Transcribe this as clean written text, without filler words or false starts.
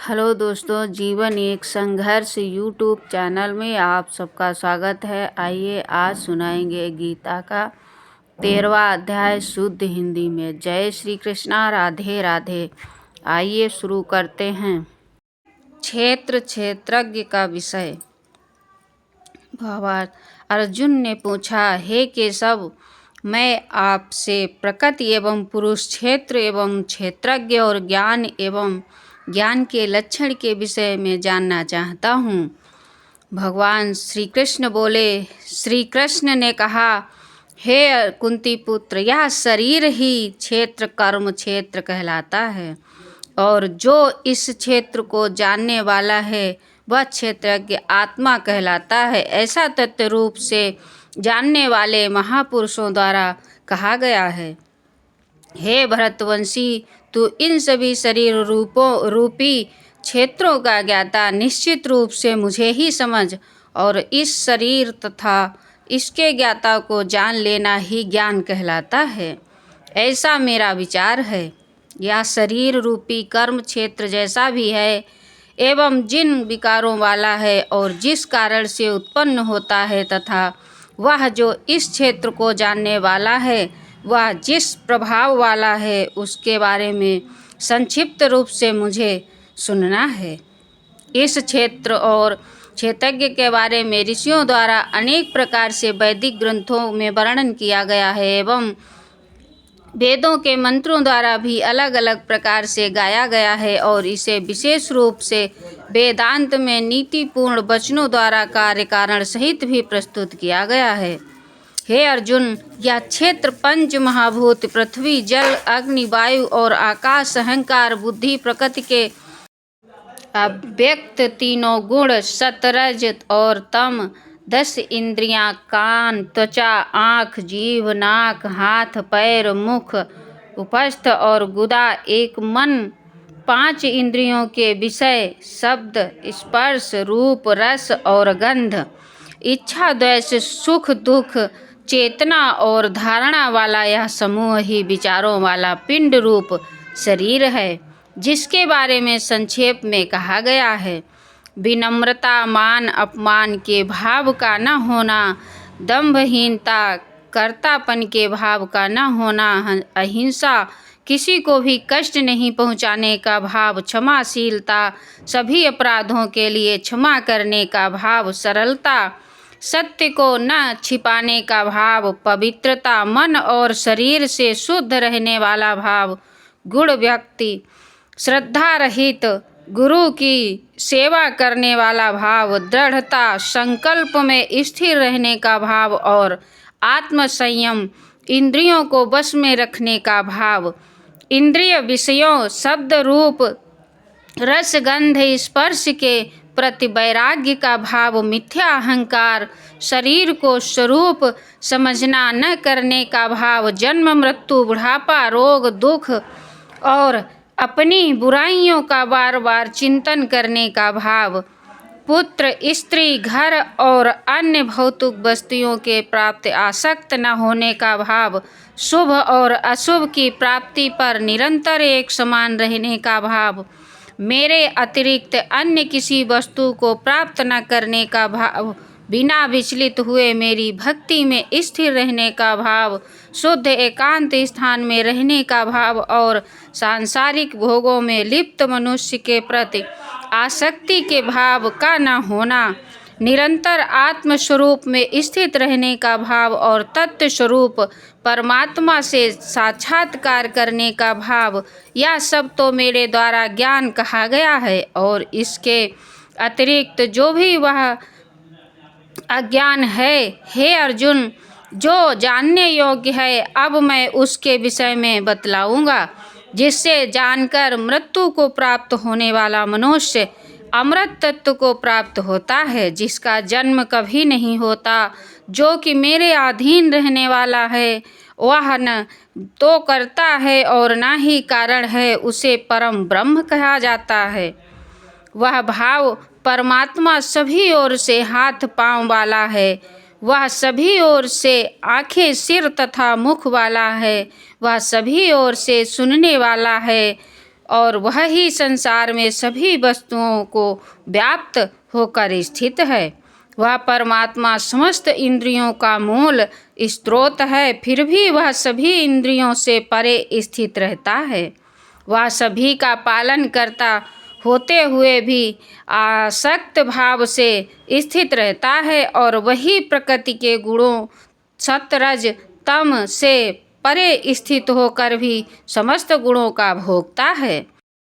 Hello दोस्तों, जीवन एक संघर्ष यूट्यूब चैनल में आप सबका स्वागत है। आइए आज सुनाएंगे गीता का 13वां अध्याय शुद्ध हिंदी में। जय श्री कृष्णा, राधे राधे। आइए शुरू करते हैं। क्षेत्र क्षेत्रज्ञ का विषय। भावार्थ। अर्जुन ने पूछा, हे केशव, मैं आपसे प्रकृति एवं पुरुष, क्षेत्र एवं क्षेत्रज्ञ और ज्ञान एवं ज्ञान के लक्षण के विषय में जानना चाहता हूँ। भगवान श्री कृष्ण बोले। श्री कृष्ण ने कहा, हे कुंती पुत्र, यह शरीर ही क्षेत्र कर्म क्षेत्र कहलाता है और जो इस क्षेत्र को जानने वाला है वह क्षेत्रज्ञ आत्मा कहलाता है। ऐसा तत्व रूप से जानने वाले महापुरुषों द्वारा कहा गया है। हे भरतवंशी, तू इन सभी शरीर रूपी क्षेत्रों का ज्ञाता निश्चित रूप से मुझे ही समझ और इस शरीर तथा इसके ज्ञाता को जान लेना ही ज्ञान कहलाता है। ऐसा मेरा विचार है। यह शरीर रूपी कर्म क्षेत्र जैसा भी है एवं जिन विकारों वाला है और जिस कारण से उत्पन्न होता है तथा वह जो इस क्षेत्र को जानने वाला है वह जिस प्रभाव वाला है उसके बारे में संक्षिप्त रूप से मुझे सुनना है। इस क्षेत्र और क्षेत्रज्ञ के बारे में ऋषियों द्वारा अनेक प्रकार से वैदिक ग्रंथों में वर्णन किया गया है एवं वेदों के मंत्रों द्वारा भी अलग अलग प्रकार से गाया गया है और इसे विशेष रूप से वेदांत में नीतिपूर्ण वचनों द्वारा कार्य कारण सहित भी प्रस्तुत किया गया है। हे अर्जुन, यह क्षेत्र पंच महाभूत पृथ्वी, जल, अग्नि, वायु और आकाश, अहंकार, बुद्धि, प्रकृति के अव्यक्त तीनों गुण, सतरज और तम, 10 इंद्रियां, कान, त्वचा, आँख, जीभ, नाक, हाथ, पैर, मुख, उपस्थ और गुदा, एक मन, 5 इंद्रियों के विषय, शब्द, स्पर्श, रूप, रस और गंध, इच्छा, द्वेष, सुख, दुख, चेतना और धारणा वाला यह समूह ही विचारों वाला पिंड रूप शरीर है, जिसके बारे में संक्षेप में कहा गया है। विनम्रता, मान अपमान के भाव का न होना, दंभहीनता, कर्तापन के भाव का न होना, अहिंसा, किसी को भी कष्ट नहीं पहुंचाने का भाव, क्षमाशीलता, सभी अपराधों के लिए क्षमा करने का भाव, सरलता, सत्य को न छिपाने का भाव, पवित्रता, मन और शरीर से शुद्ध रहने वाला भाव, गुण व्यक्ति, श्रद्धा रहित, गुरु की सेवा करने वाला भाव, दृढ़ता, संकल्प में स्थिर रहने का भाव और आत्म संयम, इंद्रियों को वश में रखने का भाव, इंद्रिय विषयों, शब्द, रूप, रस, गंध, स्पर्श के प्रति वैराग्य का भाव, मिथ्या अहंकार, शरीर को स्वरूप समझना न करने का भाव, जन्म मृत्यु, बुढ़ापा, रोग, दुख और अपनी बुराइयों का बार बार चिंतन करने का भाव, पुत्र, स्त्री, घर और अन्य भौतिक वस्तुओं के प्राप्ति आसक्त न होने का भाव, शुभ और अशुभ की प्राप्ति पर निरंतर एक समान रहने का भाव, मेरे अतिरिक्त अन्य किसी वस्तु को प्राप्त न करने का भाव, बिना विचलित हुए मेरी भक्ति में स्थिर रहने का भाव, शुद्ध एकांत स्थान में रहने का भाव और सांसारिक भोगों में लिप्त मनुष्य के प्रति आसक्ति के भाव का न होना, निरंतर आत्म स्वरूप में स्थित रहने का भाव और तत्व स्वरूप परमात्मा से साक्षात्कार करने का भाव, यह सब तो मेरे द्वारा ज्ञान कहा गया है और इसके अतिरिक्त जो भी वह अज्ञान है, हे अर्जुन, जो जानने योग्य है, अब मैं उसके विषय में बतलाऊंगा, जिससे जानकर मृत्यु को प्राप्त होने वाला मनुष्य अमृत तत्व को प्राप्त होता है, जिसका जन्म कभी नहीं होता, जो कि मेरे अधीन रहने वाला है, वह न तो करता है और न ही कारण है, उसे परम ब्रह्म कहा जाता है। वह भाव परमात्मा सभी ओर से हाथ पांव वाला है, वह सभी ओर से आंखें, सिर तथा मुख वाला है, वह सभी ओर से सुनने वाला है, और वह ही संसार में सभी वस्तुओं को व्याप्त होकर स्थित है। वह परमात्मा समस्त इंद्रियों का मूल स्रोत है, फिर भी वह सभी इंद्रियों से परे स्थित रहता है। वह सभी का पालन करता होते हुए भी आसक्त भाव से स्थित रहता है और वही प्रकृति के गुणों सत्वरज तम से परे स्थित होकर भी समस्त गुणों का भोगता है।